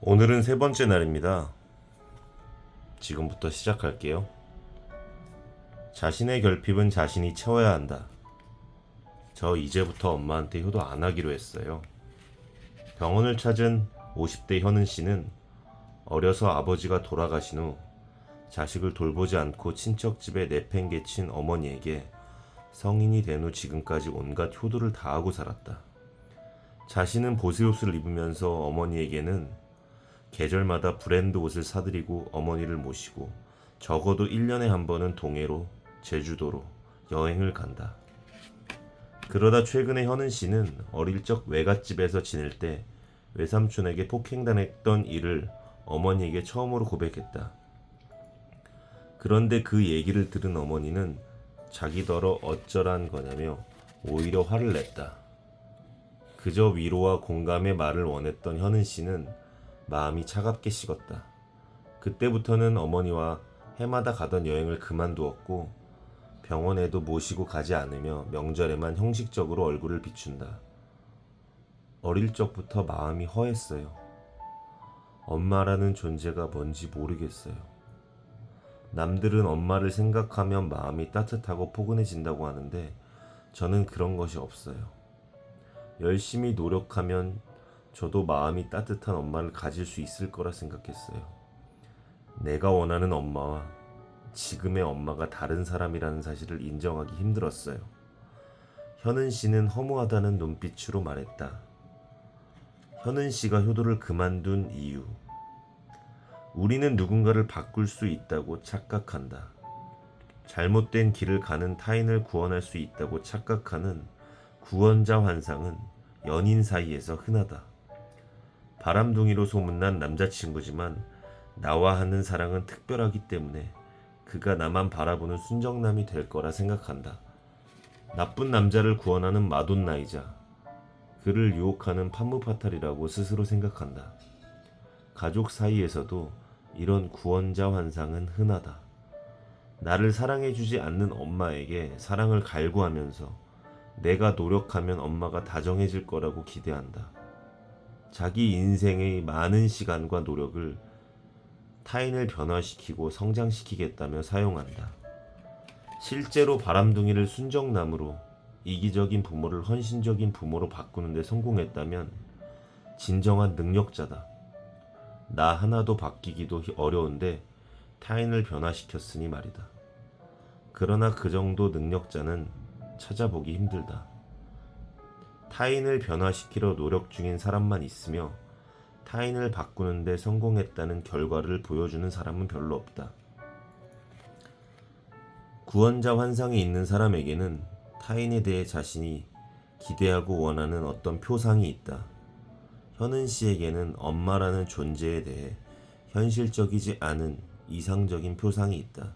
오늘은 세 번째 날입니다. 지금부터 시작할게요. 자신의 결핍은 자신이 채워야 한다. 저 이제부터 엄마한테 효도 안 하기로 했어요. 병원을 찾은 50대 현은 씨는 어려서 아버지가 돌아가신 후 자식을 돌보지 않고 친척 집에 내팽개친 어머니에게 성인이 된 후 지금까지 온갖 효도를 다하고 살았다. 자신은 보스옷을 입으면서 어머니에게는 계절마다 브랜드 옷을 사드리고 어머니를 모시고 적어도 1년에 한 번은 동해로, 제주도로 여행을 간다. 그러다 최근에 현은 씨는 어릴 적 외갓집에서 지낼 때 외삼촌에게 폭행당했던 일을 어머니에게 처음으로 고백했다. 그런데 그 얘기를 들은 어머니는 자기더러 어쩌란 거냐며 오히려 화를 냈다. 그저 위로와 공감의 말을 원했던 현은 씨는 마음이 차갑게 식었다. 그때부터는 어머니와 해마다 가던 여행을 그만두었고 병원에도 모시고 가지 않으며 명절에만 형식적으로 얼굴을 비춘다. 어릴 적부터 마음이 허했어요. 엄마라는 존재가 뭔지 모르겠어요. 남들은 엄마를 생각하면 마음이 따뜻하고 포근해진다고 하는데 저는 그런 것이 없어요. 열심히 노력하면 저도 마음이 따뜻한 엄마를 가질 수 있을 거라 생각했어요. 내가 원하는 엄마와 지금의 엄마가 다른 사람이라는 사실을 인정하기 힘들었어요. 현은 씨는 허무하다는 눈빛으로 말했다. 현은 씨가 효도를 그만둔 이유. 우리는 누군가를 바꿀 수 있다고 착각한다. 잘못된 길을 가는 타인을 구원할 수 있다고 착각하는 구원자 환상은 연인 사이에서 흔하다. 바람둥이로 소문난 남자친구지만 나와 하는 사랑은 특별하기 때문에 그가 나만 바라보는 순정남이 될 거라 생각한다. 나쁜 남자를 구원하는 마돈나이자 그를 유혹하는 판무파탈이라고 스스로 생각한다. 가족 사이에서도 이런 구원자 환상은 흔하다. 나를 사랑해주지 않는 엄마에게 사랑을 갈구하면서 내가 노력하면 엄마가 다정해질 거라고 기대한다. 자기 인생의 많은 시간과 노력을 타인을 변화시키고 성장시키겠다며 사용한다. 실제로 바람둥이를 순정남으로 이기적인 부모를 헌신적인 부모로 바꾸는 데 성공했다면 진정한 능력자다. 나 하나도 바뀌기도 어려운데 타인을 변화시켰으니 말이다. 그러나 그 정도 능력자는 찾아보기 힘들다. 타인을 변화시키려 노력 중인 사람만 있으며 타인을 바꾸는데 성공했다는 결과를 보여주는 사람은 별로 없다. 구원자 환상이 있는 사람에게는 타인에 대해 자신이 기대하고 원하는 어떤 표상이 있다. 현은 씨에게는 엄마라는 존재에 대해 현실적이지 않은 이상적인 표상이 있다.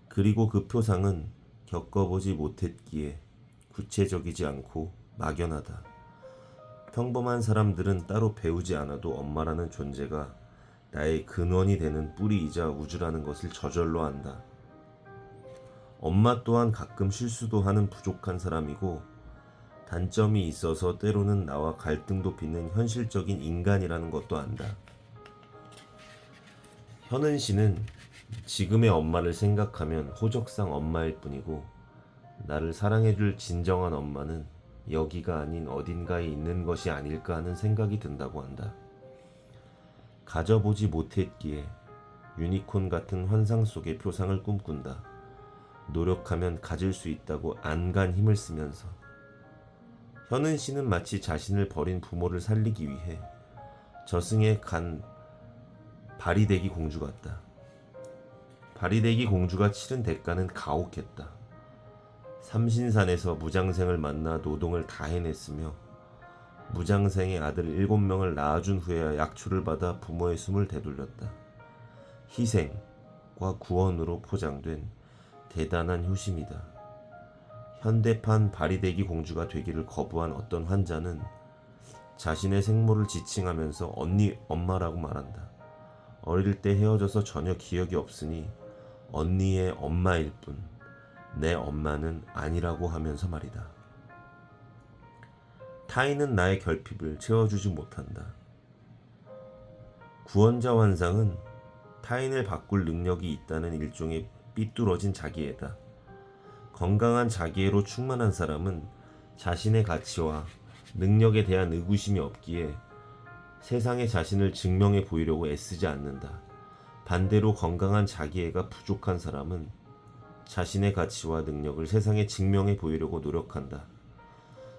그리고 그 표상은 겪어보지 못했기에 구체적이지 않고 막연하다. 평범한 사람들은 따로 배우지 않아도 엄마라는 존재가 나의 근원이 되는 뿌리이자 우주라는 것을 저절로 안다. 엄마 또한 가끔 실수도 하는 부족한 사람이고 단점이 있어서 때로는 나와 갈등도 빚는 현실적인 인간이라는 것도 안다. 현은 씨는 지금의 엄마를 생각하면 호적상 엄마일 뿐이고 나를 사랑해줄 진정한 엄마는 여기가 아닌 어딘가에 있는 것이 아닐까 하는 생각이 든다고 한다. 가져보지 못했기에 유니콘 같은 환상 속의 표상을 꿈꾼다. 노력하면 가질 수 있다고 안간 힘을 쓰면서 현은 씨는 마치 자신을 버린 부모를 살리기 위해 저승에 간 바리대기 공주 같다. 바리대기 공주가 치른 대가는 가혹했다. 삼신산에서 무장생을 만나 노동을 다 해냈으며 무장생의 아들 7명을 낳아준 후에야 약초를 받아 부모의 숨을 되돌렸다. 희생과 구원으로 포장된 대단한 효심이다. 현대판 바리대기 공주가 되기를 거부한 어떤 환자는 자신의 생모를 지칭하면서 언니, 엄마라고 말한다. 어릴 때 헤어져서 전혀 기억이 없으니 언니의 엄마일 뿐 내 엄마는 아니라고 하면서 말이다. 타인은 나의 결핍을 채워주지 못한다. 구원자 환상은 타인을 바꿀 능력이 있다는 일종의 삐뚤어진 자기애다. 건강한 자기애로 충만한 사람은 자신의 가치와 능력에 대한 의구심이 없기에 세상에 자신을 증명해 보이려고 애쓰지 않는다. 반대로 건강한 자기애가 부족한 사람은 자신의 가치와 능력을 세상에 증명해 보이려고 노력한다.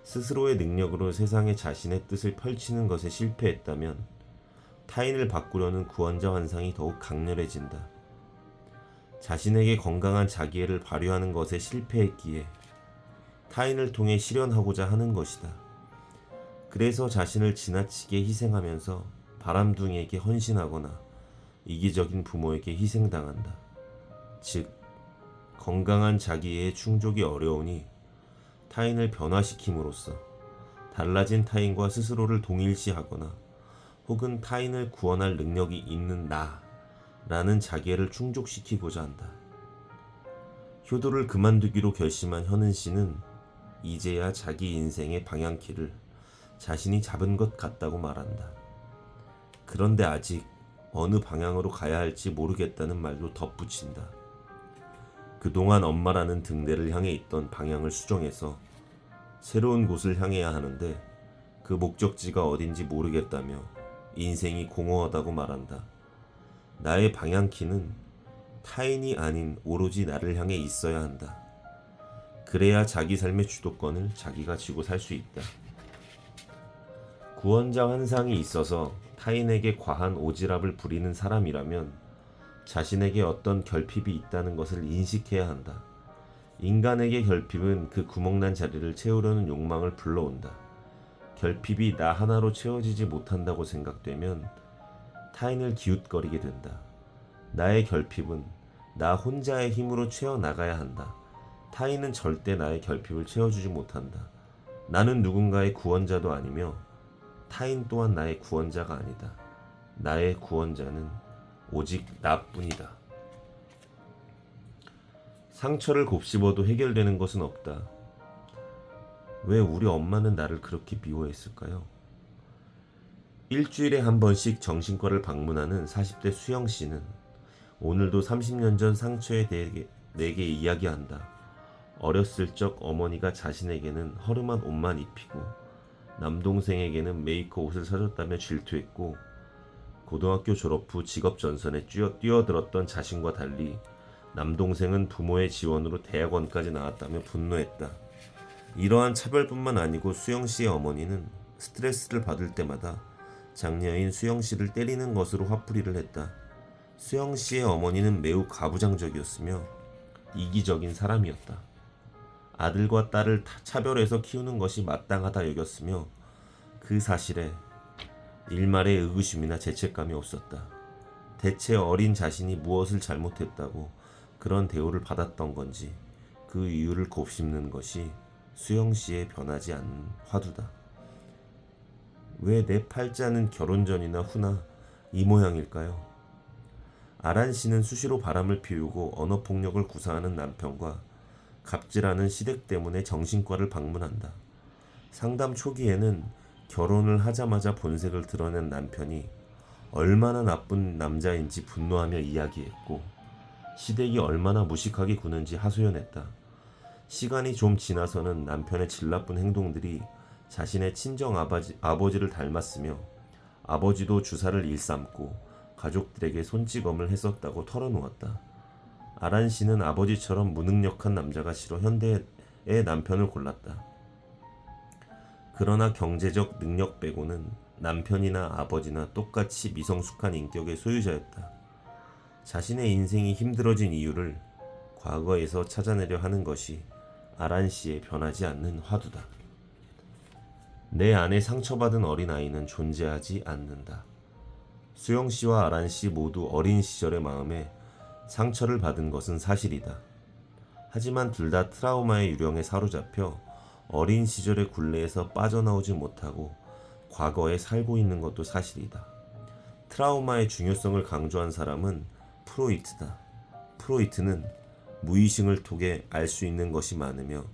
스스로의 능력으로 세상에 자신의 뜻을 펼치는 것에 실패했다면 타인을 바꾸려는 구원자 환상이 더욱 강렬해진다. 자신에게 건강한 자기애를 발휘하는 것에 실패했기에 타인을 통해 실현하고자 하는 것이다. 그래서 자신을 지나치게 희생하면서 바람둥이에게 헌신하거나 이기적인 부모에게 희생당한다. 즉, 건강한 자기애의 충족이 어려우니 타인을 변화시킴으로써 달라진 타인과 스스로를 동일시하거나 혹은 타인을 구원할 능력이 있는 나라는 자기애를 충족시키고자 한다. 효도를 그만두기로 결심한 현은 씨는 이제야 자기 인생의 방향키를 자신이 잡은 것 같다고 말한다. 그런데 아직 어느 방향으로 가야 할지 모르겠다는 말도 덧붙인다. 그동안 엄마라는 등대를 향해 있던 방향을 수정해서 새로운 곳을 향해야 하는데 그 목적지가 어딘지 모르겠다며 인생이 공허하다고 말한다. 나의 방향키는 타인이 아닌 오로지 나를 향해 있어야 한다. 그래야 자기 삶의 주도권을 자기가 쥐고 살 수 있다. 구원자 환상이 있어서 타인에게 과한 오지랖을 부리는 사람이라면 자신에게 어떤 결핍이 있다는 것을 인식해야 한다. 인간에게 결핍은 그 구멍난 자리를 채우려는 욕망을 불러온다. 결핍이 나 하나로 채워지지 못한다고 생각되면 타인을 기웃거리게 된다. 나의 결핍은 나 혼자의 힘으로 채워나가야 한다. 타인은 절대 나의 결핍을 채워주지 못한다. 나는 누군가의 구원자도 아니며 타인 또한 나의 구원자가 아니다. 나의 구원자는 오직 나뿐이다. 상처를 곱씹어도 해결되는 것은 없다. 왜 우리 엄마는 나를 그렇게 미워했을까요? 일주일에 한 번씩 정신과를 방문하는 40대 수영 씨는 오늘도 30년 전 상처에 대해 내게 이야기한다. 어렸을 적 어머니가 자신에게는 허름한 옷만 입히고 남동생에게는 메이커 옷을 사줬다며 질투했고 고등학교 졸업 후 직업 전선에 뛰어들었던 자신과 달리 남동생은 부모의 지원으로 대학원까지 나왔다며 분노했다. 이러한 차별뿐만 아니고 수영씨의 어머니는 스트레스를 받을 때마다 장녀인 수영씨를 때리는 것으로 화풀이를 했다. 수영씨의 어머니는 매우 가부장적이었으며 이기적인 사람이었다. 아들과 딸을 차별해서 키우는 것이 마땅하다 여겼으며 그 사실에 일말의 의구심이나 죄책감이 없었다. 대체 어린 자신이 무엇을 잘못했다고 그런 대우를 받았던 건지 그 이유를 곱씹는 것이 수영씨의 변하지 않는 화두다. 왜 내 팔자는 결혼 전이나 후나 이 모양일까요? 아란씨는 수시로 바람을 피우고 언어폭력을 구사하는 남편과 갑질하는 시댁 때문에 정신과를 방문한다. 상담 초기에는 결혼을 하자마자 본색을 드러낸 남편이 얼마나 나쁜 남자인지 분노하며 이야기했고 시댁이 얼마나 무식하게 구는지 하소연했다. 시간이 좀 지나서는 남편의 질나쁜 행동들이 자신의 친정 아버지를 닮았으며 아버지도 주사를 일삼고 가족들에게 손찌검을 했었다고 털어놓았다. 아란 씨는 아버지처럼 무능력한 남자가 싫어 현대의 남편을 골랐다. 그러나 경제적 능력 빼고는 남편이나 아버지나 똑같이 미성숙한 인격의 소유자였다. 자신의 인생이 힘들어진 이유를 과거에서 찾아내려 하는 것이 아란 씨의 변하지 않는 화두다. 내 안에 상처받은 어린아이는 존재하지 않는다. 수영 씨와 아란 씨 모두 어린 시절의 마음에 상처를 받은 것은 사실이다. 하지만 둘 다 트라우마의 유령에 사로잡혀 어린 시절의 굴레에서 빠져나오지 못하고 과거에 살고 있는 것도 사실이다. 트라우마의 중요성을 강조한 사람은 프로이트다. 프로이트는 무의식을 통해 알 수 있는 것이 많으며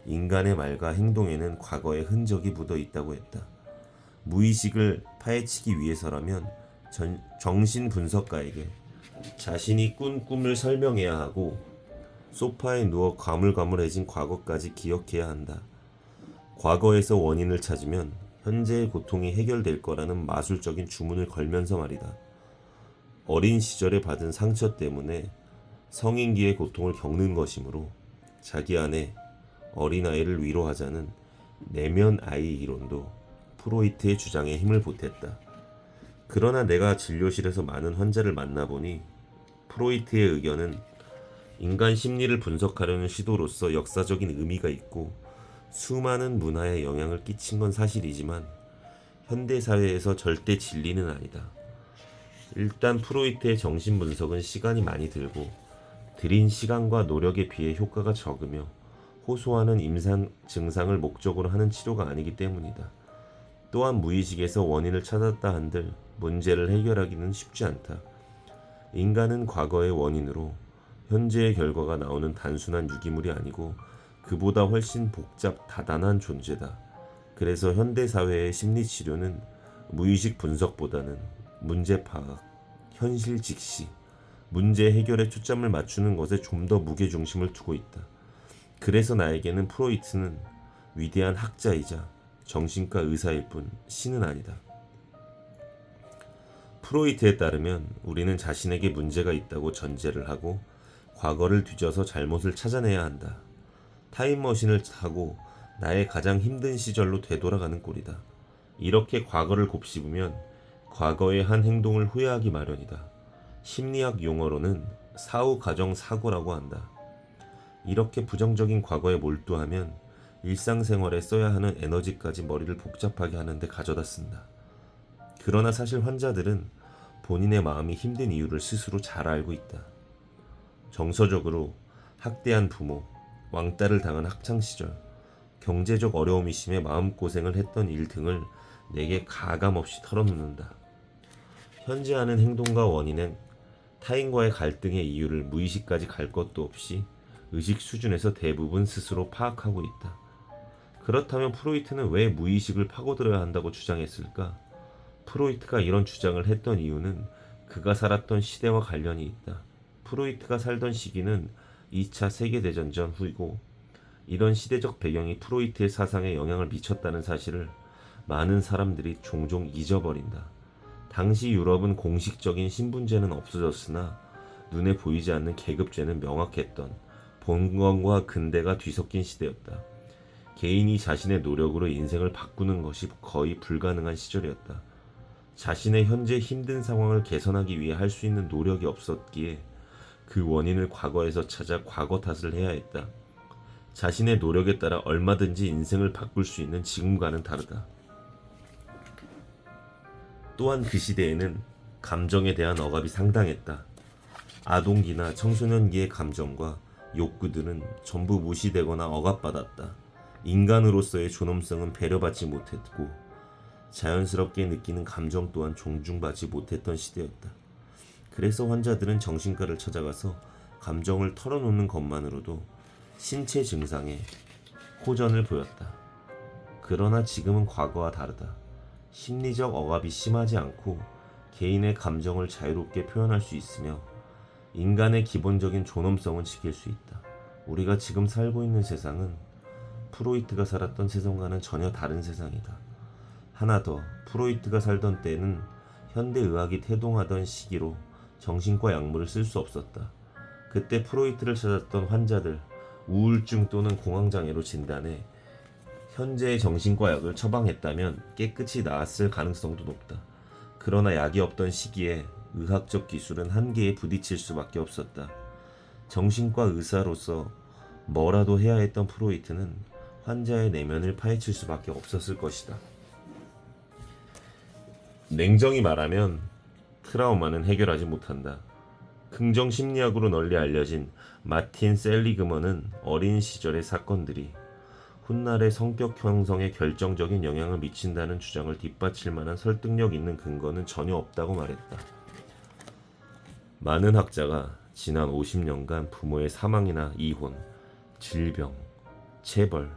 인간의 말과 행동에는 과거의 흔적이 묻어 있다고 했다. 무의식을 파헤치기 위해서라면 정신 분석가에게 자신이 꾼 꿈을 설명해야 하고 소파에 누워 가물가물해진 과거까지 기억해야 한다. 과거에서 원인을 찾으면 현재의 고통이 해결될 거라는 마술적인 주문을 걸면서 말이다. 어린 시절에 받은 상처 때문에 성인기의 고통을 겪는 것이므로 자기 안에 어린아이를 위로하자는 내면 아이 이론도 프로이트의 주장에 힘을 보탰다. 그러나 내가 진료실에서 많은 환자를 만나보니 프로이트의 의견은 인간 심리를 분석하려는 시도로서 역사적인 의미가 있고 수많은 문화에 영향을 끼친 건 사실이지만 현대사회에서 절대 진리는 아니다. 일단 프로이트의 정신분석은 시간이 많이 들고 들인 시간과 노력에 비해 효과가 적으며 호소하는 임상 증상을 목적으로 하는 치료가 아니기 때문이다. 또한 무의식에서 원인을 찾았다 한들 문제를 해결하기는 쉽지 않다. 인간은 과거의 원인으로 현재의 결과가 나오는 단순한 유기물이 아니고 그보다 훨씬 복잡 다단한 존재다. 그래서 현대사회의 심리치료는 무의식 분석보다는 문제 파악, 현실 직시, 문제 해결에 초점을 맞추는 것에 좀 더 무게중심을 두고 있다. 그래서 나에게는 프로이트는 위대한 학자이자 정신과 의사일 뿐 신은 아니다. 프로이트에 따르면 우리는 자신에게 문제가 있다고 전제를 하고 과거를 뒤져서 잘못을 찾아내야 한다. 타임머신을 타고 나의 가장 힘든 시절로 되돌아가는 꼴이다. 이렇게 과거를 곱씹으면 과거의 한 행동을 후회하기 마련이다. 심리학 용어로는 사후 과정 사고라고 한다. 이렇게 부정적인 과거에 몰두하면 일상생활에 써야 하는 에너지까지 머리를 복잡하게 하는데 가져다 쓴다. 그러나 사실 환자들은 본인의 마음이 힘든 이유를 스스로 잘 알고 있다. 정서적으로 학대한 부모, 왕따를 당한 학창시절, 경제적 어려움이 심해 마음고생을 했던 일 등을 내게 가감없이 털어놓는다. 현재 하는 행동과 원인은 타인과의 갈등의 이유를 무의식까지 갈 것도 없이 의식 수준에서 대부분 스스로 파악하고 있다. 그렇다면 프로이트는 왜 무의식을 파고들어야 한다고 주장했을까? 프로이트가 이런 주장을 했던 이유는 그가 살았던 시대와 관련이 있다. 프로이트가 살던 시기는 2차 세계대전 전후이고 이런 시대적 배경이 프로이트의 사상에 영향을 미쳤다는 사실을 많은 사람들이 종종 잊어버린다. 당시 유럽은 공식적인 신분제는 없어졌으나 눈에 보이지 않는 계급제는 명확했던 본건과 근대가 뒤섞인 시대였다. 개인이 자신의 노력으로 인생을 바꾸는 것이 거의 불가능한 시절이었다. 자신의 현재 힘든 상황을 개선하기 위해 할 수 있는 노력이 없었기에 그 원인을 과거에서 찾아 과거 탓을 해야 했다. 자신의 노력에 따라 얼마든지 인생을 바꿀 수 있는 지금과는 다르다. 또한 그 시대에는 감정에 대한 억압이 상당했다. 아동기나 청소년기의 감정과 욕구들은 전부 무시되거나 억압받았다. 인간으로서의 존엄성은 배려받지 못했고 자연스럽게 느끼는 감정 또한 존중받지 못했던 시대였다. 그래서 환자들은 정신과를 찾아가서 감정을 털어놓는 것만으로도 신체 증상에 호전을 보였다. 그러나 지금은 과거와 다르다. 심리적 억압이 심하지 않고 개인의 감정을 자유롭게 표현할 수 있으며 인간의 기본적인 존엄성은 지킬 수 있다. 우리가 지금 살고 있는 세상은 프로이트가 살았던 세상과는 전혀 다른 세상이다. 하나 더, 프로이트가 살던 때는 현대의학이 태동하던 시기로 정신과 약물을 쓸 수 없었다. 그때 프로이트를 찾았던 환자들, 우울증 또는 공황장애로 진단해 현재의 정신과 약을 처방했다면 깨끗이 나았을 가능성도 높다. 그러나 약이 없던 시기에 의학적 기술은 한계에 부딪힐 수밖에 없었다. 정신과 의사로서 뭐라도 해야 했던 프로이트는 환자의 내면을 파헤칠 수밖에 없었을 것이다. 냉정히 말하면 트라우마는 해결하지 못한다. 긍정 심리학으로 널리 알려진 마틴 셀리그먼은 어린 시절의 사건들이 훗날의 성격 형성에 결정적인 영향을 미친다는 주장을 뒷받칠 만한 설득력 있는 근거는 전혀 없다고 말했다. 많은 학자가 지난 50년간 부모의 사망이나 이혼, 질병, 체벌,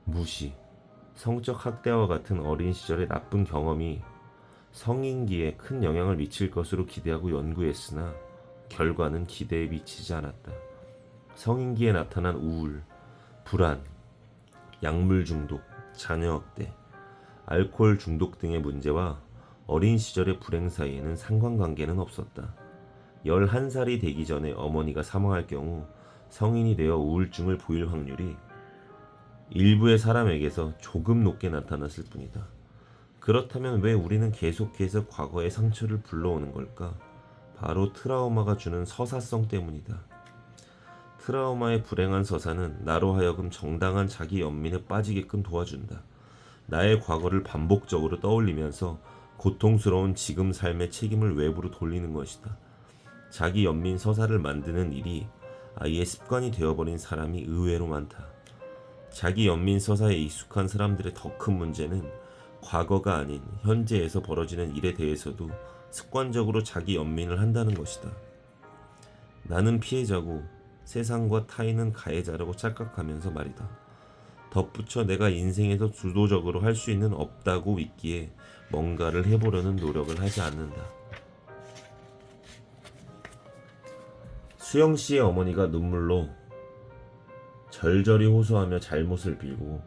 무시, 성적 학대와 같은 어린 시절의 나쁜 경험이 성인기에 큰 영향을 미칠 것으로 기대하고 연구했으나 결과는 기대에 미치지 않았다. 성인기에 나타난 우울, 불안, 약물 중독, 자녀 학대, 알코올 중독 등의 문제와 어린 시절의 불행 사이에는 상관관계는 없었다. 11살이 되기 전에 어머니가 사망할 경우 성인이 되어 우울증을 보일 확률이 일부의 사람에게서 조금 높게 나타났을 뿐이다. 그렇다면 왜 우리는 계속해서 과거의 상처를 불러오는 걸까? 바로 트라우마가 주는 서사성 때문이다. 트라우마의 불행한 서사는 나로 하여금 정당한 자기 연민에 빠지게끔 도와준다. 나의 과거를 반복적으로 떠올리면서 고통스러운 지금 삶의 책임을 외부로 돌리는 것이다. 자기 연민 서사를 만드는 일이 아예 습관이 되어버린 사람이 의외로 많다. 자기 연민 서사에 익숙한 사람들의 더 큰 문제는 과거가 아닌 현재에서 벌어지는 일에 대해서도 습관적으로 자기 연민을 한다는 것이다. 나는 피해자고 세상과 타인은 가해자라고 착각하면서 말이다. 덧붙여 내가 인생에서 주도적으로 할 수 있는 없다고 믿기에 뭔가를 해보려는 노력을 하지 않는다. 수영 씨의 어머니가 눈물로 절절히 호소하며 잘못을 빌고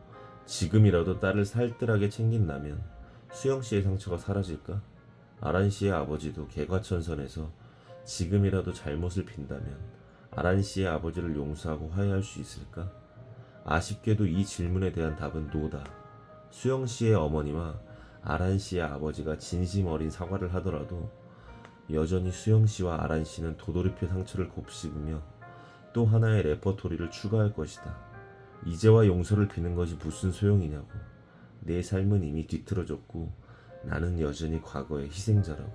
지금이라도 딸을 살뜰하게 챙긴다면 수영 씨의 상처가 사라질까? 아란 씨의 아버지도 개과천선해서 지금이라도 잘못을 빈다면 아란 씨의 아버지를 용서하고 화해할 수 있을까? 아쉽게도 이 질문에 대한 답은 노다. 수영 씨의 어머니와 아란 씨의 아버지가 진심 어린 사과를 하더라도 여전히 수영 씨와 아란 씨는 도돌이표 상처를 곱씹으며 또 하나의 레퍼토리를 추가할 것이다. 이제와 용서를 비는 것이 무슨 소용이냐고. 내 삶은 이미 뒤틀어졌고 나는 여전히 과거의 희생자라고.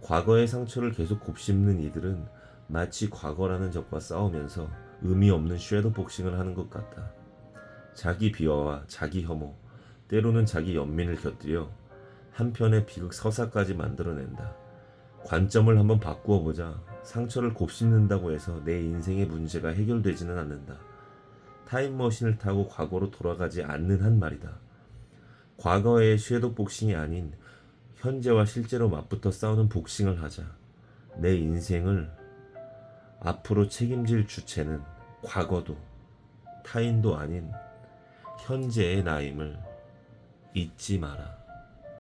과거의 상처를 계속 곱씹는 이들은 마치 과거라는 적과 싸우면서 의미 없는 섀도우 복싱을 하는 것 같다. 자기 비하와 자기 혐오, 때로는 자기 연민을 곁들여 한편의 비극 서사까지 만들어낸다. 관점을 한번 바꾸어 보자. 상처를 곱씹는다고 해서 내 인생의 문제가 해결되지는 않는다. 타임머신을 타고 과거로 돌아가지 않는 한 말이다. 과거의 섀도우 복싱이 아닌 현재와 실제로 맞붙어 싸우는 복싱을 하자. 내 인생을 앞으로 책임질 주체는 과거도 타인도 아닌 현재의 나임을 잊지 마라.